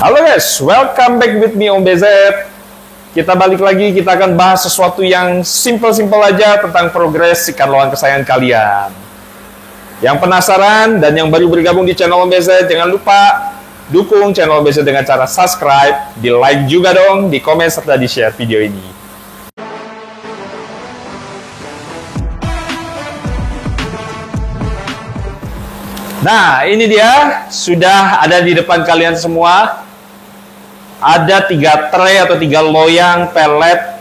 Halo guys, welcome back with me Om BZ. Kita balik lagi, kita akan bahas sesuatu yang simple-simple aja tentang progres ikan lohan kesayangan kalian. Yang penasaran dan yang baru bergabung di channel Om BZ, jangan lupa dukung channel Om BZ dengan cara subscribe, di like juga dong, di komen serta di share video ini. Nah, ini dia, sudah ada di depan kalian semua. Ada 3 tray atau 3 loyang pelet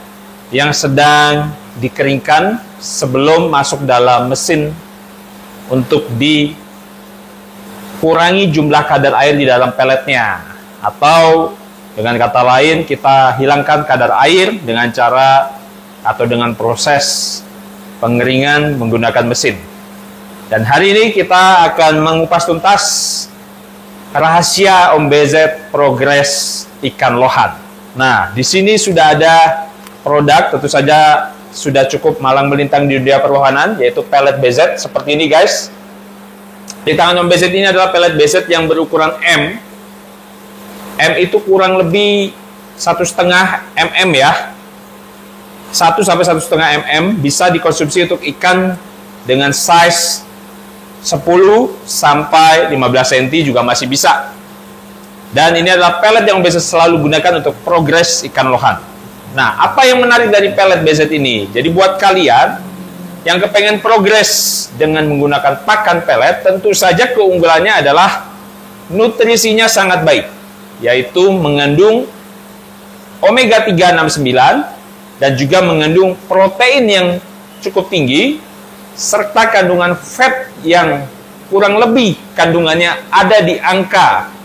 yang sedang dikeringkan sebelum masuk dalam mesin untuk dikurangi jumlah kadar air di dalam peletnya. Atau dengan kata lain, kita hilangkan kadar air dengan cara atau dengan proses pengeringan menggunakan mesin. Dan hari ini kita akan mengupas tuntas rahasia Om BZ progres ikan lohan. Nah, di sini sudah ada produk, tentu saja sudah cukup malang melintang di dunia perlohanan, yaitu pelet BZ seperti ini guys. Di tangan Om BZ ini adalah pelet BZ yang berukuran M. M itu kurang lebih 1,5 mm ya. 1 sampai 1,5 mm bisa dikonsumsi untuk ikan dengan size 10 sampai 15 cm juga masih bisa. Dan ini adalah pelet yang BZ selalu gunakan untuk progres ikan lohan. Nah, apa yang menarik dari pelet BZ ini? Jadi buat kalian yang kepengen progres dengan menggunakan pakan pelet, tentu saja keunggulannya adalah nutrisinya sangat baik, yaitu mengandung omega 369 dan juga mengandung protein yang cukup tinggi, serta kandungan fat yang kurang lebih kandungannya ada di angka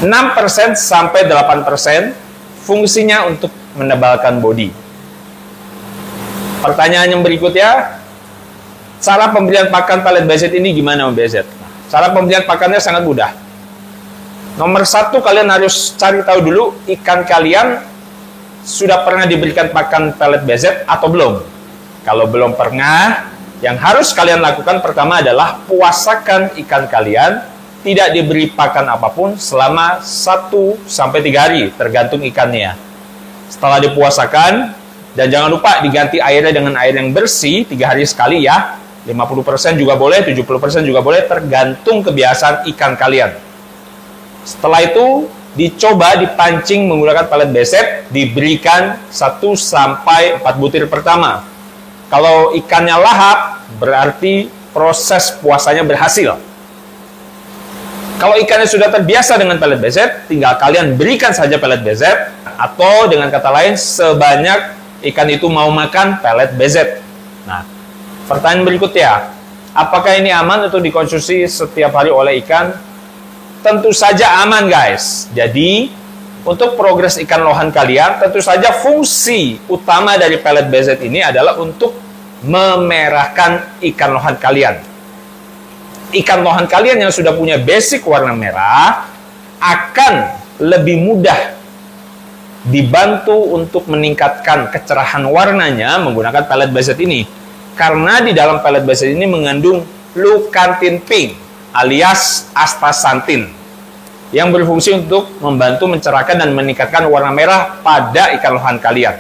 6% sampai 8%, fungsinya untuk menebalkan bodi. Pertanyaan yang berikutnya, cara pemberian pakan pelet BZ ini gimana Om BZ? Cara pemberian pakannya sangat mudah. Nomor 1, kalian harus cari tahu dulu ikan kalian sudah pernah diberikan pakan pelet BZ atau belum. Kalau belum pernah, yang harus kalian lakukan pertama adalah puasakan ikan kalian, tidak diberi pakan apapun selama 1 sampai 3 hari, tergantung ikannya. Setelah dipuasakan, dan jangan lupa diganti airnya dengan air yang bersih 3 hari sekali ya. 50% juga boleh, 70% juga boleh, tergantung kebiasaan ikan kalian. Setelah itu, dicoba dipancing menggunakan pelet BZ, diberikan 1 sampai 4 butir pertama. Kalau ikannya lahap, berarti proses puasanya berhasil. Kalau ikannya sudah terbiasa dengan pelet BZ, tinggal kalian berikan saja pelet BZ, atau dengan kata lain, sebanyak ikan itu mau makan pelet BZ. Nah, pertanyaan berikutnya, apakah ini aman untuk dikonsumsi setiap hari oleh ikan? Tentu saja aman guys. Jadi, untuk progres ikan lohan kalian, tentu saja fungsi utama dari pelet BZ ini adalah untuk memerahkan ikan lohan kalian. Ikan lohan kalian yang sudah punya basic warna merah akan lebih mudah dibantu untuk meningkatkan kecerahan warnanya menggunakan pelet BZ ini. Karena di dalam pelet BZ ini mengandung lucantin pink alias astaxanthin yang berfungsi untuk membantu mencerahkan dan meningkatkan warna merah pada ikan lohan kalian.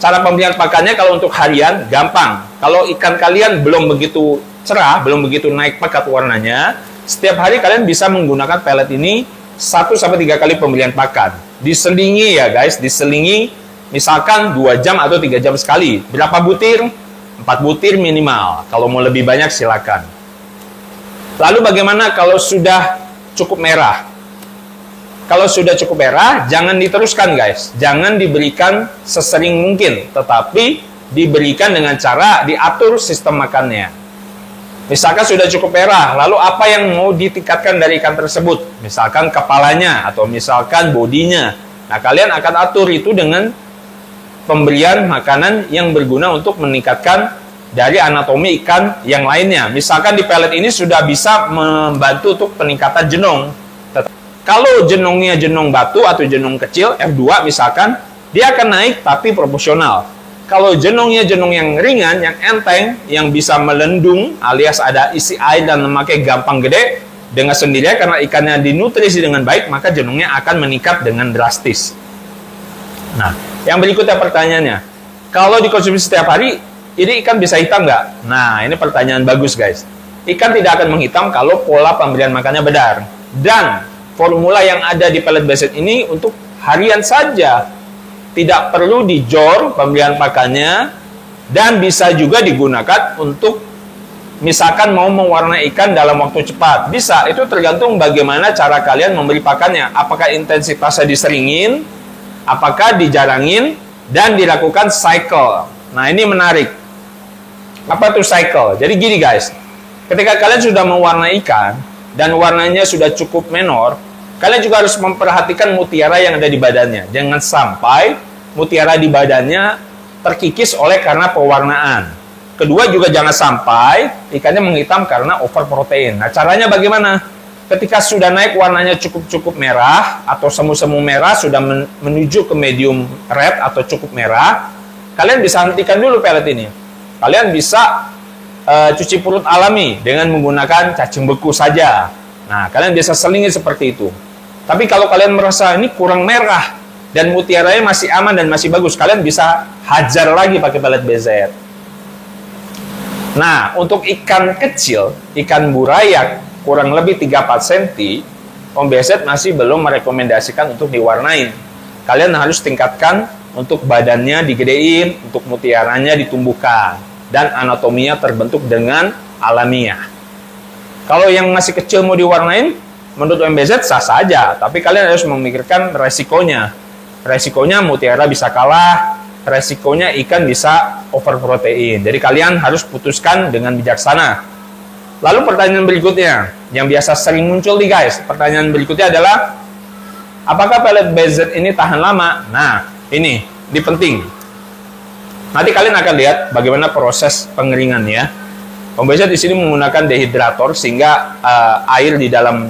Cara pemberian pakannya kalau untuk harian gampang. Kalau ikan kalian belum begitu cerah, belum begitu naik pekat warnanya, setiap hari kalian bisa menggunakan pelet ini 1 sampai 3 kali pemberian pakan. Diselingi ya guys, diselingi misalkan 2 jam atau 3 jam sekali. Berapa butir? 4 butir minimal. Kalau mau lebih banyak silakan. Lalu bagaimana kalau sudah cukup merah? Kalau sudah cukup merah, jangan diteruskan guys. Jangan diberikan sesering mungkin, tetapi diberikan dengan cara diatur sistem makannya. Misalkan sudah cukup merah, lalu apa yang mau ditingkatkan dari ikan tersebut? Misalkan kepalanya, atau misalkan bodinya. Nah, kalian akan atur itu dengan pemberian makanan yang berguna untuk meningkatkan dari anatomi ikan yang lainnya. Misalkan di pelet ini sudah bisa membantu untuk peningkatan jenong. Kalau jenongnya jenong batu atau jenong kecil, F2 misalkan, dia akan naik tapi proporsional. Kalau jenongnya jenong yang ringan, yang enteng, yang bisa melendung alias ada isi air dan lemaknya gampang gede, dengan sendirinya karena ikannya dinutrisi dengan baik, maka jenungnya akan meningkat dengan drastis. Nah, yang berikutnya pertanyaannya, kalau dikonsumsi setiap hari, ini ikan bisa hitam nggak? Nah, ini pertanyaan bagus guys. Ikan tidak akan menghitam kalau pola pemberian makannya benar. Dan formula yang ada di pellet based ini untuk harian saja. Tidak perlu dijor pemberian pakannya, dan bisa juga digunakan untuk misalkan mau mewarnai ikan dalam waktu cepat. Bisa, itu tergantung bagaimana cara kalian memberi pakannya. Apakah intensitasnya diseringin, apakah dijarangin, dan dilakukan cycle. Nah, ini menarik. Apa itu cycle? Jadi gini guys, ketika kalian sudah mewarnai ikan dan warnanya sudah cukup menor, kalian juga harus memperhatikan mutiara yang ada di badannya. Jangan sampai mutiara di badannya terkikis oleh karena pewarnaan. Kedua juga jangan sampai ikannya menghitam karena over protein. Nah, caranya bagaimana? Ketika sudah naik warnanya cukup merah atau semu-semu merah, sudah menuju ke medium red atau cukup merah, kalian bisa hentikan dulu pellet ini. Kalian bisa cuci perut alami dengan menggunakan cacing beku saja. Nah, kalian bisa selingi seperti itu. Tapi kalau kalian merasa ini kurang merah dan mutiaranya masih aman dan masih bagus, kalian bisa hajar lagi pakai pellet BZ. Nah, untuk ikan kecil, ikan burayak kurang lebih 3-4 cm, Om BZ masih belum merekomendasikan untuk diwarnain. Kalian harus tingkatkan untuk badannya digedein, untuk mutiaranya ditumbuhkan, dan anatominya terbentuk dengan alamiah. Kalau yang masih kecil mau diwarnain, menurut MBZ sah saja, tapi kalian harus memikirkan resikonya. Resikonya mutiara bisa kalah, resikonya ikan bisa overprotein. Jadi kalian harus putuskan dengan bijaksana. Lalu pertanyaan berikutnya, yang biasa sering muncul nih guys, pertanyaan berikutnya adalah, apakah pellet BZ ini tahan lama? Nah, ini penting. Nanti kalian akan lihat bagaimana proses pengeringan ya. Om BZ di sini menggunakan dehidrator sehingga air di dalam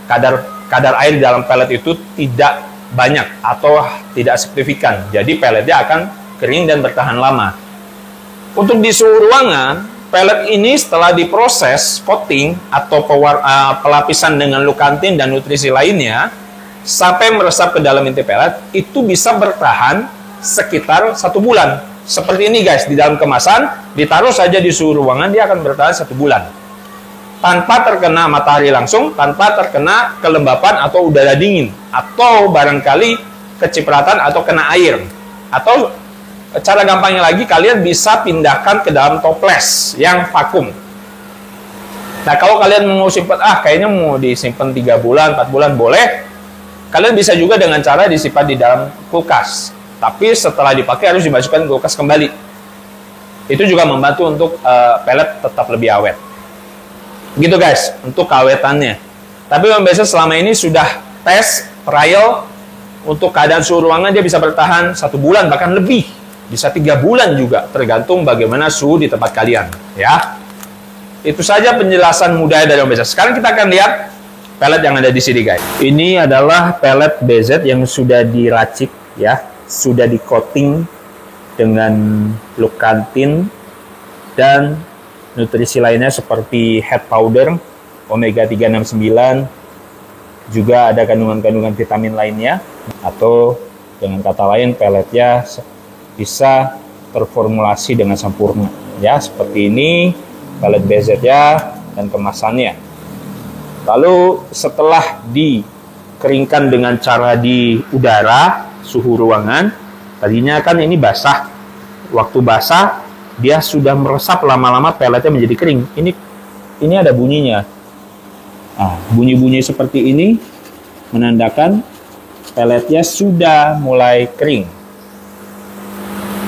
kadar air di dalam pellet itu tidak banyak atau tidak signifikan. Jadi pelletnya akan kering dan bertahan lama. Untuk di suhu ruangan, pellet ini setelah diproses coating atau pelapisan dengan lukantin dan nutrisi lainnya sampai meresap ke dalam inti pellet, itu bisa bertahan sekitar 1 bulan. Seperti ini guys, di dalam kemasan, ditaruh saja di suhu ruangan, dia akan bertahan 1 bulan. Tanpa terkena matahari langsung, tanpa terkena kelembapan atau udara dingin, atau barangkali kecipratan atau kena air. Atau cara gampangnya lagi, kalian bisa pindahkan ke dalam toples yang vakum. Nah, kalau kalian mau simpan, kayaknya mau disimpan 3 bulan, 4 bulan, boleh. Kalian bisa juga dengan cara disimpan di dalam kulkas. Tapi setelah dipakai harus dimasukkan ke kulkas kembali. Itu juga membantu untuk pellet tetap lebih awet. Gitu guys, untuk keawetannya. Tapi biasanya selama ini sudah tes, trial, untuk keadaan suhu ruangan dia bisa bertahan 1 bulan, bahkan lebih. Bisa 3 bulan juga, tergantung bagaimana suhu di tempat kalian. Ya, itu saja penjelasan mudah dari Om BZ. Sekarang kita akan lihat pellet yang ada di sini guys. Ini adalah pellet BZ yang sudah diracik ya. Sudah di coating dengan lukantin dan nutrisi lainnya seperti head powder, omega 369, juga ada kandungan-kandungan vitamin lainnya, atau dengan kata lain pelletnya bisa terformulasi dengan sempurna ya, seperti ini pellet BZ ya dan kemasannya. Lalu setelah dikeringkan dengan cara di udara suhu ruangan, tadinya kan ini basah. Waktu basah dia sudah meresap, lama-lama pelletnya menjadi kering. Ini ada bunyinya. Bunyi-bunyi seperti ini menandakan pelletnya sudah mulai kering.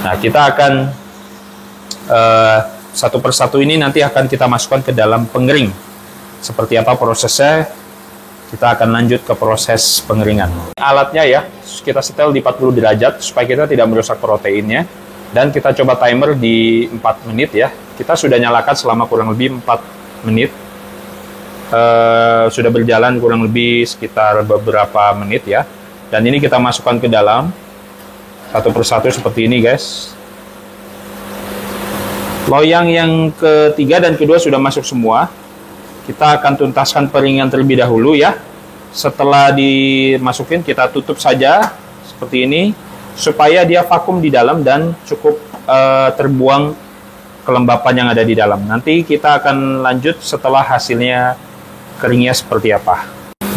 Nah, kita akan satu persatu ini nanti akan kita masukkan ke dalam pengering. Seperti apa prosesnya? Kita akan lanjut ke proses pengeringan. Alatnya ya, kita setel di 40 derajat supaya kita tidak merusak proteinnya. Dan kita coba timer di 4 menit ya. Kita sudah nyalakan selama kurang lebih 4 menit. Sudah berjalan kurang lebih sekitar beberapa menit ya. Dan ini kita masukkan ke dalam satu persatu seperti ini guys. Loyang yang ketiga dan kedua sudah masuk semua. Kita akan tuntaskan peringan terlebih dahulu ya. Setelah dimasukin, kita tutup saja seperti ini supaya dia vakum di dalam dan cukup terbuang kelembapan yang ada di dalam. Nanti kita akan lanjut setelah hasilnya keringnya seperti apa.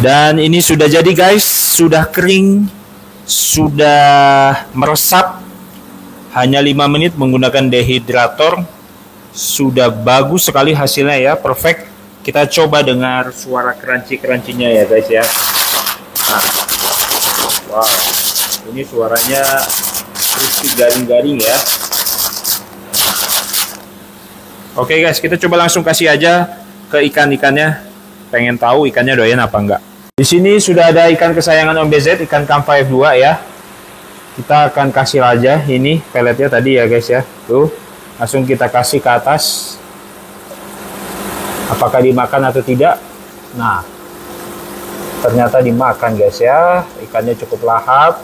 Dan ini sudah jadi guys, sudah kering, sudah meresap. Hanya 5 menit menggunakan dehidrator. Sudah bagus sekali hasilnya ya, perfect. Kita coba dengar suara crunchy-crunchy-nya ya guys ya. Nah, wow, ini suaranya crispy garing-garing ya. Oke guys, kita coba langsung kasih aja ke ikan-ikannya. Pengen tahu ikannya doyan apa enggak. Di sini sudah ada ikan kesayangan Om BZ, ikan Kampa F2 ya. Kita akan kasih aja ini peletnya tadi ya guys ya. Tuh, langsung kita kasih ke atas. Apakah dimakan atau tidak? Nah, ternyata dimakan guys ya. Ikannya cukup lahap.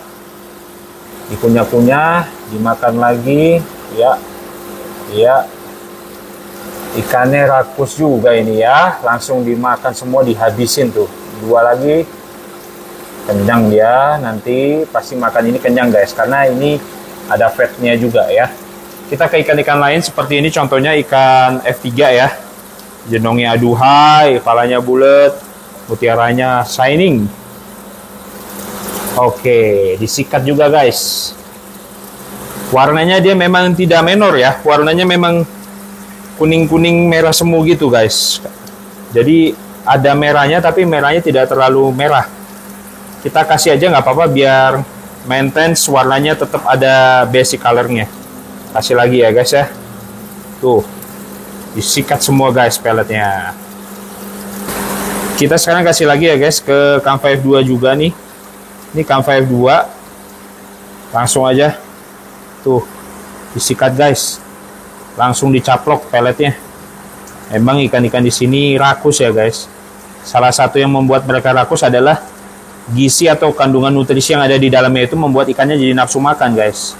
Dikunyah-kunyah, dimakan lagi. Ya, ya. Ikannya rakus juga ini ya. Langsung dimakan semua, dihabisin tuh. 2 lagi. Kenyang dia. Nanti pasti makan ini kenyang guys. Karena ini ada fatnya juga ya. Kita ke ikan-ikan lain seperti ini. Contohnya ikan F3 ya. Jenongnya aduhai, kepalanya bulat, mutiaranya shining. Oke, disikat juga guys. Warnanya dia memang tidak menor ya. Warnanya memang kuning-kuning merah semu gitu guys. Jadi ada merahnya tapi merahnya tidak terlalu merah. Kita kasih aja nggak apa-apa biar maintain warnanya tetap ada basic colornya. Kasih lagi ya guys ya. Tuh. Disikat semua guys peletnya. Kita sekarang kasih lagi ya guys ke Kampa F2 juga nih. Ini Kampa F2. Langsung aja. Tuh. Disikat guys. Langsung dicaplok peletnya. Emang ikan-ikan di sini rakus ya guys. Salah satu yang membuat mereka rakus adalah gizi atau kandungan nutrisi yang ada di dalamnya itu membuat ikannya jadi nafsu makan guys.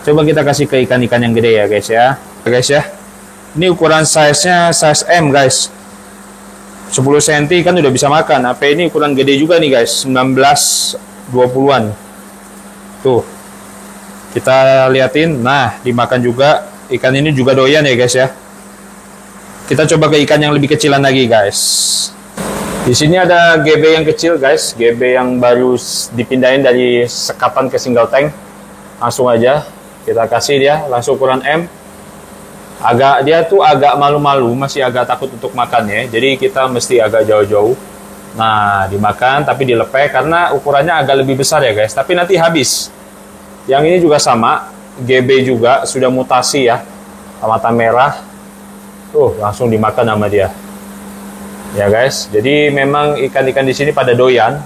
Coba kita kasih ke ikan-ikan yang gede ya guys ya. Guys ya. Ini ukuran size-nya size M guys. 10 cm kan udah bisa makan. Apa ini ukuran gede juga nih guys. 19-20an. Tuh. Kita liatin. Nah, dimakan juga. Ikan ini juga doyan ya guys ya. Kita coba ke ikan yang lebih kecilan lagi guys. Di sini ada GB yang kecil guys. GB yang baru dipindahin dari sekapan ke single tank. Langsung aja. Kita kasih dia. Langsung ukuran M. Dia tuh agak malu-malu, masih agak takut untuk makan ya. Jadi kita mesti agak jauh-jauh. Nah, dimakan tapi dilepek karena ukurannya agak lebih besar ya guys. Tapi nanti habis. Yang ini juga sama, GB juga sudah mutasi ya. Mata merah. Langsung dimakan sama dia. Ya guys. Jadi memang ikan-ikan di sini pada doyan.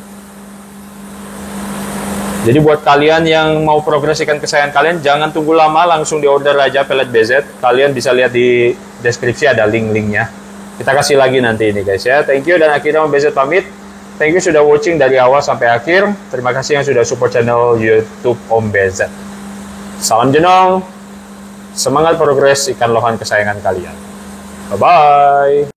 Jadi buat kalian yang mau progres ikan kesayangan kalian, jangan tunggu lama, langsung di order aja pelet BZ. Kalian bisa lihat di deskripsi ada link-linknya. Kita kasih lagi nanti ini guys ya. Thank you dan akhirnya Om BZ pamit. Thank you sudah watching dari awal sampai akhir. Terima kasih yang sudah support channel YouTube Om BZ. Salam jenong. Semangat progres ikan lohan kesayangan kalian. Bye-bye.